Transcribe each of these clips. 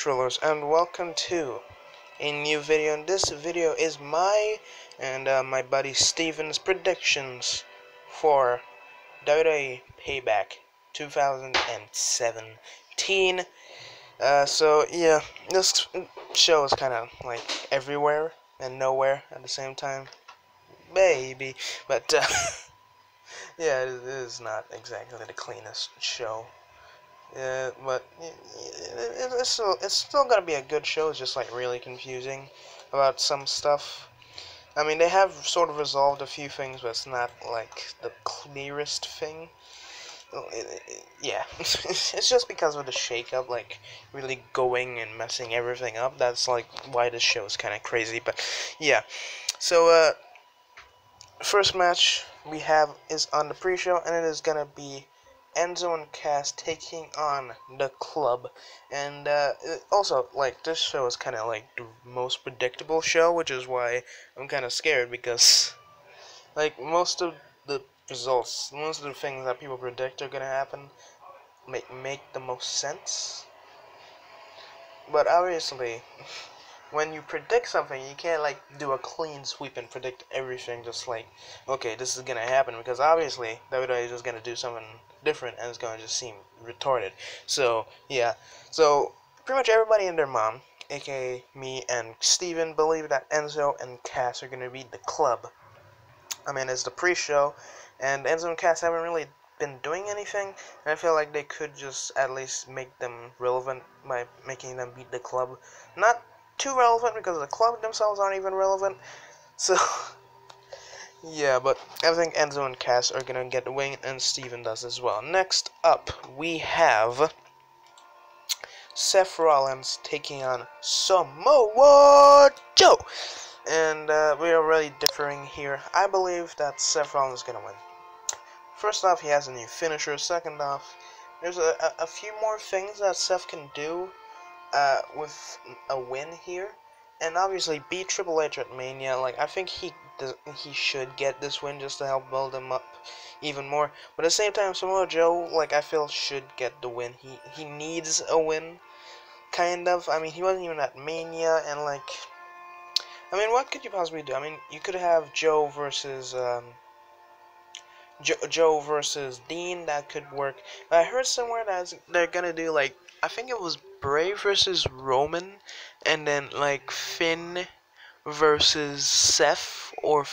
controllers, and welcome to a new video. And this video is my buddy Steven's predictions for WWE Payback 2017. So yeah, this show is kind of like everywhere and nowhere at the same time, baby. But yeah, it is not exactly the cleanest show. Yeah, but it's still gonna be a good show. It's just like really confusing about some stuff. I mean, they have sort of resolved a few things, but it's not like the clearest thing. Yeah, it's just because of the shakeup, like really going and messing everything up. That's like why this show is kind of crazy. But yeah, so first match we have is on the pre-show, and it is gonna be Enzo and Cass taking on the Club. And also, like, this show is kind of like the most predictable show, which is why I'm kind of scared, because like most of the results, most of the things that people predict are gonna happen make the most sense. But obviously, when you predict something, you can't like do a clean sweep and predict everything just like, okay, this is gonna happen, because obviously WWE is just gonna do something different and it's gonna just seem retarded. So yeah, so pretty much everybody and their mom, aka me and Steven, believe that Enzo and Cass are gonna beat the Club. I mean, it's the pre-show, and Enzo and Cass haven't really been doing anything, and I feel like they could just at least make them relevant by making them beat the Club. Not too relevant, because the Club themselves aren't even relevant. So yeah, but I think Enzo and Cass are gonna get the win, and Steven does as well. Next up, we have Seth Rollins taking on Samoa Joe. And we are really differing here. I believe that Seth Rollins is gonna win. First off, he has a new finisher. Second off, there's a few more things that Seth can do with a win here, and obviously beat Triple H at Mania. Like, I think he should get this win just to help build him up even more. But at the same time, Samoa Joe, like, I feel should get the win. He needs a win, kind of. I mean, he wasn't even at Mania, and like, I mean, what could you possibly do? I mean, you could have Joe versus Joe versus Dean. That could work. But I heard somewhere that they're gonna do, like, I think it was Bray versus Roman, and then like Finn versus Seth or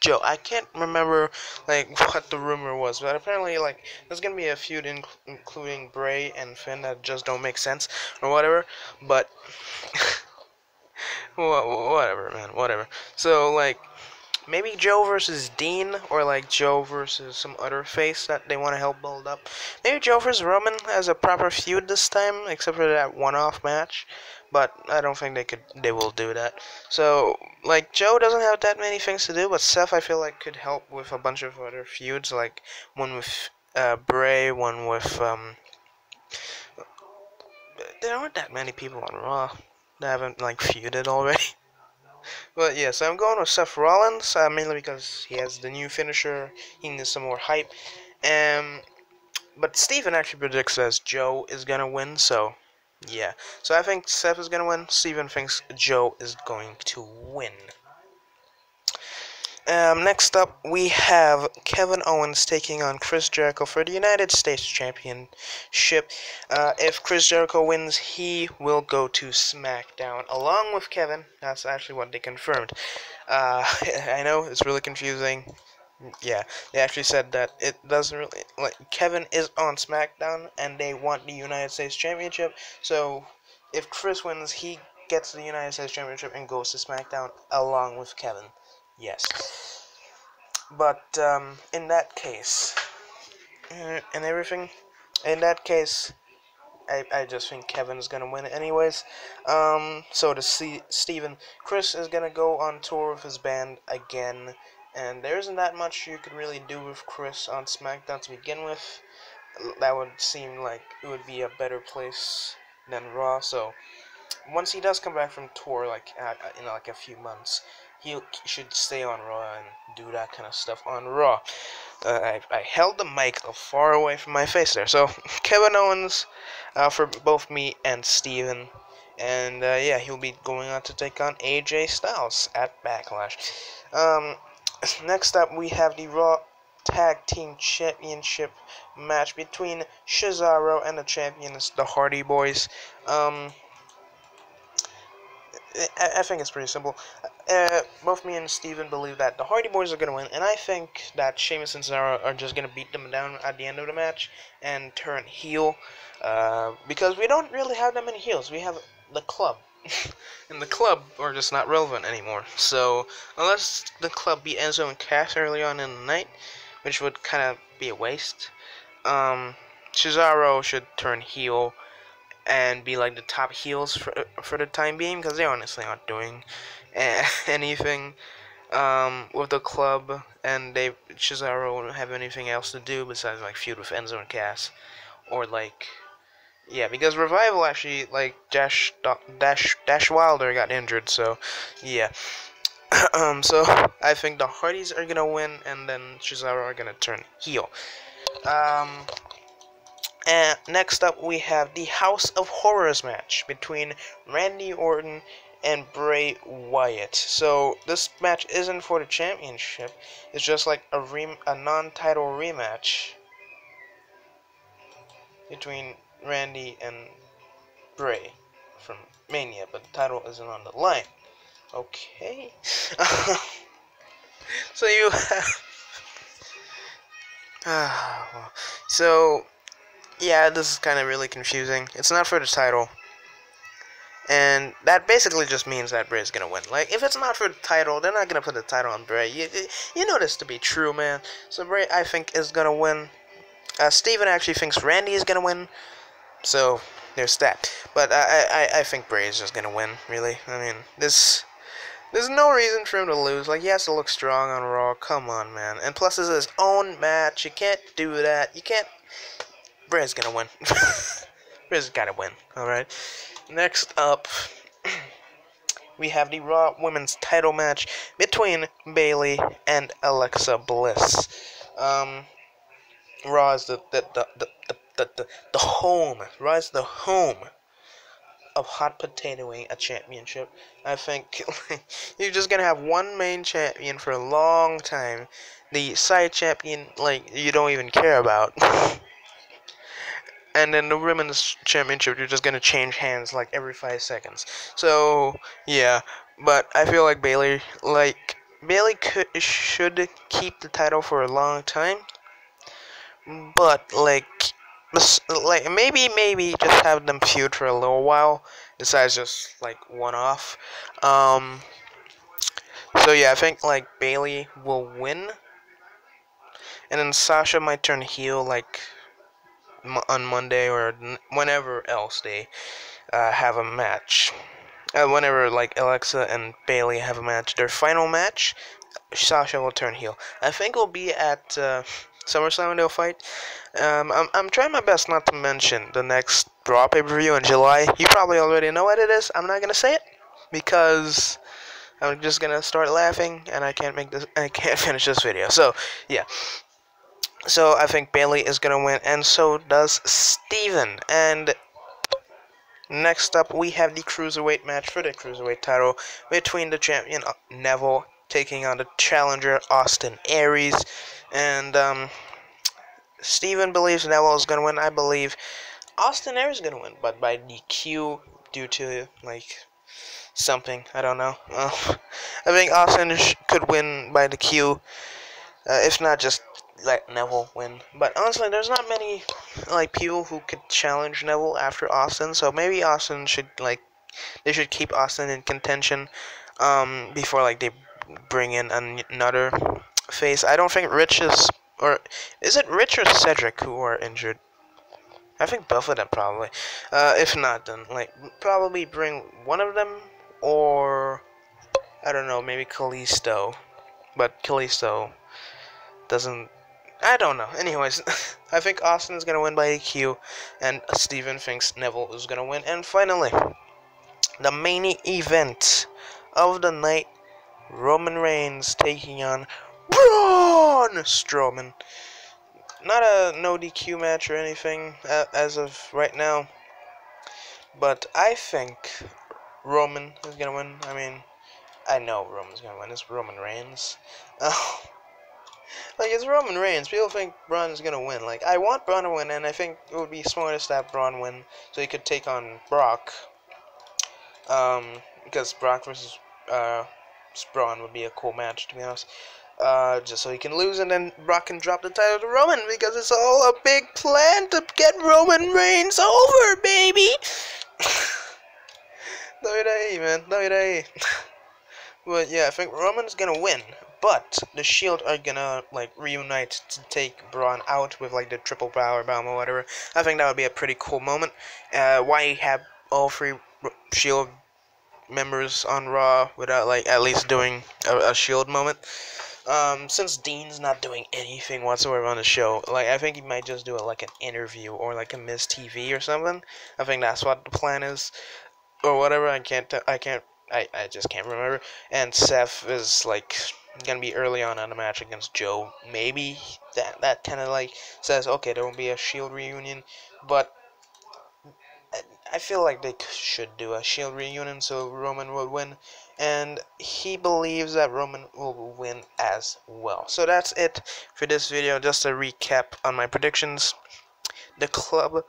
Joe. I can't remember like what the rumor was, but apparently like there's gonna be a feud including Bray and Finn that just don't make sense or whatever. But whatever, man, whatever. So like, maybe Joe versus Dean, or like Joe versus some other face that they want to help build up. Maybe Joe versus Roman as a proper feud this time, except for that one-off match. But I don't think they will do that. So like, Joe doesn't have that many things to do, but Seth, I feel like, could help with a bunch of other feuds, like one with Bray, one with there aren't that many people on Raw that haven't like feuded already. But yeah, so I'm going with Seth Rollins, mainly because he has the new finisher. He needs some more hype. But Steven actually predicts that Joe is gonna win, so yeah. So I think Seth is gonna win. Steven thinks Joe is going to win. Next up, we have Kevin Owens taking on Chris Jericho for the United States Championship. If Chris Jericho wins, he will go to SmackDown along with Kevin. That's actually what they confirmed. I know, it's really confusing. Yeah, they actually said that it doesn't really, like, Kevin is on SmackDown and they want the United States Championship. So if Chris wins, he gets the United States Championship and goes to SmackDown along with Kevin. Yes. But in that case, and everything, in that case, I just think Kevin's gonna win it anyways. So to see Steven, Chris is gonna go on tour with his band again, and there isn't that much you could really do with Chris on SmackDown to begin with. That would seem like it would be a better place than Raw. So once he does come back from tour, like in like a few months, he should stay on Raw and do that kind of stuff on Raw. I held the mic far away from my face there. So Kevin Owens for both me and Steven. And yeah, he'll be going on to take on AJ Styles at Backlash. Um, Next up, we have the Raw Tag Team Championship match between Cesaro and the champions, the Hardy Boys. I think it's pretty simple. Both me and Steven believe that the Hardy Boys are going to win, and I think that Sheamus and Cesaro are just going to beat them down at the end of the match and turn heel. Because we don't really have that many heels. We have the Club. And the Club are just not relevant anymore. So, unless the Club beat Enzo and Cass early on in the night, which would kind of be a waste, Cesaro should turn heel and be like the top heels for the time being, because they honestly aren't doing anything with the Club, and Cesaro won't have anything else to do besides like feud with Enzo and Cass, or like because Revival actually like Dash Wilder got injured, so yeah. So I think the Hardys are gonna win, and then Cesaro are gonna turn heel. And next up, we have the House of Horrors match between Randy Orton and Bray Wyatt. So this match isn't for the championship. It's just like a non-title rematch between Randy and Bray from Mania, but the title isn't on the line. Okay. So you have... So... yeah, this is kind of really confusing. It's not for the title. And that basically just means that Bray's gonna win. Like, if it's not for the title, they're not gonna put the title on Bray. You know this to be true, man. So Bray, I think, is gonna win. Steven actually thinks Randy is gonna win. So, there's that. But I think Bray is just gonna win, really. I mean, there's no reason for him to lose. Like, he has to look strong on Raw. Come on, man. And plus, it's his own match. You can't do that. You can't... Bray's gonna win. Bray's gotta win, alright? Next up, we have the Raw Women's title match between Bayley and Alexa Bliss. Raw is the home. Raw is the home of hot potatoing a championship. I think you're just gonna have one main champion for a long time. The side champion, like, you don't even care about. And then the women's championship, you're just gonna change hands like every 5 seconds. So yeah, but I feel like Bayley should keep the title for a long time. But like maybe just have them feud for a little while, besides just like one off. So yeah, I think like Bayley will win, and then Sasha might turn heel like on Monday or whenever else they have a match. Whenever like Alexa and Bayley have a match, their final match, Sasha will turn heel. I think it'll be at SummerSlam when they'll fight. I'm trying my best not to mention the next Raw pay-per-view in July. You probably already know what it is. I'm not gonna say it because I'm just gonna start laughing and I can't finish this video. So yeah. So I think Bayley is gonna win, and so does Steven. And next up, we have the Cruiserweight match for the Cruiserweight title between the champion Neville taking on the challenger Austin Aries. And Steven believes Neville is gonna win. I believe Austin Aries is gonna win, but by DQ due to like something. I don't know. I think Austin could win by DQ. If not, just let Neville win. But honestly, there's not many like people who could challenge Neville after Austin, so maybe Austin should they should keep Austin in contention before like they bring in another face. I don't think Rich is it Rich or Cedric who are injured? I think both of them probably. If not, then like probably bring one of them, or I don't know, maybe Kalisto. But Kalisto doesn't... I don't know. Anyways, I think Austin is going to win by DQ, and Steven thinks Neville is going to win. And finally, the main event of the night, Roman Reigns taking on Braun Strowman. Not a no DQ match or anything as of right now, But I think Roman is gonna win. I mean, I know Roman's gonna win. It's Roman Reigns. Like, it's Roman Reigns. People think Braun is gonna win. Like, I want Braun to win, and I think it would be smartest to have Braun win so he could take on Brock. Because Brock versus Braun would be a cool match, to be honest. Just so he can lose, and then Brock can drop the title to Roman, because it's all a big plan to get Roman Reigns over, baby! WWE, man. WWE. But yeah, I think Roman's gonna win. But the Shield are gonna like reunite to take Braun out with like the triple power bomb or whatever. I think that would be a pretty cool moment. Why have all three Shield members on Raw without like at least doing a Shield moment? Since Dean's not doing anything whatsoever on the show, like I think he might just do it like an interview or like a Miss TV or something. I think that's what the plan is, or whatever. I just can't remember. And Seth is like gonna be early on in the match against Joe. Maybe that kind of like says, okay, there won't be a Shield reunion, but I feel like they should do a Shield reunion so Roman will win, and he believes that Roman will win as well. So that's it for this video. Just a recap on my predictions. The club,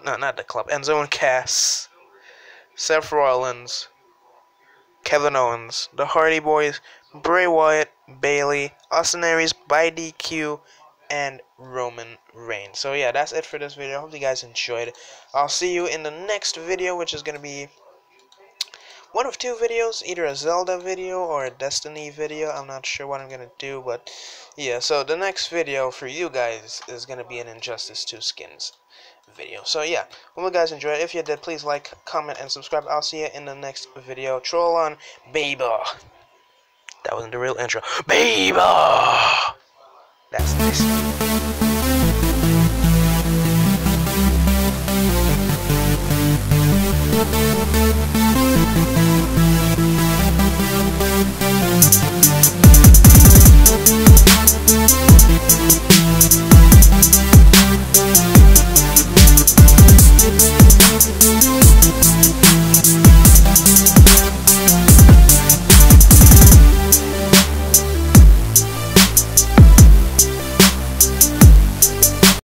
no, not the club, Enzo and Cass, Seth Rollins, Kevin Owens, the Hardy Boys, Bray Wyatt, Bayley, Austin Aries by DQ, and Roman Reigns. So yeah, that's it for this video. I hope you guys enjoyed. I'll see you in the next video, which is going to be one of two videos, either a Zelda video or a Destiny video. I'm not sure what I'm going to do, but yeah, so the next video for you guys is going to be an Injustice 2 Skins video. So yeah, hope you guys enjoyed. If you did, please like, comment, and subscribe. I'll see you in the next video. Troll on, baby. That wasn't the real intro. Baby! That's nice.